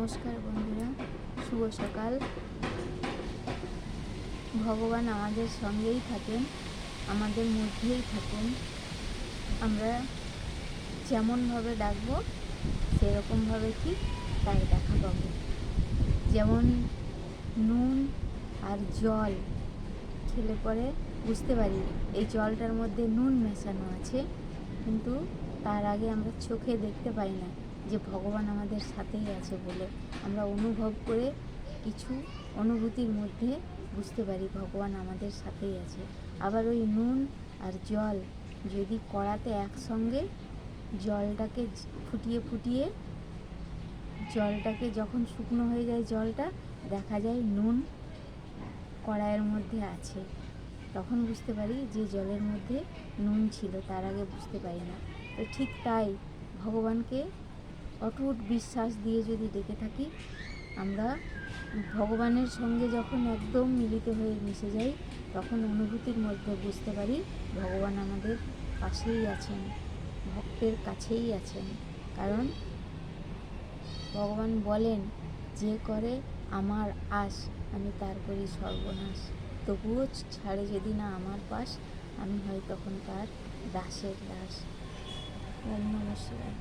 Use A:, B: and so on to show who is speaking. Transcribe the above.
A: নমস্কার বন্ধুরা, শুভ সকাল। ভগবান আমাদের সঙ্গেই থাকেন, আমাদের মধ্যেই থাকেন। আমরা যেমনভাবে ডাকবো সেরকমভাবে ঠিক তার দেখা পাবো। যেমন নুন আর জল খেলে পরে বুঝতে পারি এই জলটার মধ্যে নুন মেশানো আছে, কিন্তু তার আগে আমরা চোখে দেখতে পাই না যে ভগবান আমাদের সাথেই আছে বলে আমরা অনুভব করে কিছু অনুভূতির মধ্যে বুঝতে পারি ভগবান আমাদের সাথেই আছে। আবার ওই নুন আর জল যদি কড়াতে একসঙ্গে জলটাকে ফুটিয়ে ফুটিয়ে জলটাকে যখন শুকনো হয়ে যায় জলটা, দেখা যায় নুন কড়াইয়ের মধ্যে আছে, তখন বুঝতে পারি যে জলের মধ্যে নুন ছিল, তার আগে বুঝতে পারি না। তো ঠিক তাই ভগবানকে অটুট বিশ্বাস দিয়ে যদি ডেকে থাকি, আমরা ভগবানের সঙ্গে যখন একদম মিলিত হয়ে মিশে যাই, তখন অনুভূতির মধ্যে বুঝতে পারি ভগবান আমাদের পাশেই আছেন, ভক্তের কাছেই আছেন। কারণ ভগবান বলেন, যে করে আমার আশ আমি তার করি সর্বনাশ, তবুও ছাড়ে যদি না আমার পাশ, আমি হয় তখন তার দাসের দাস। ওম নমঃ শিবায়।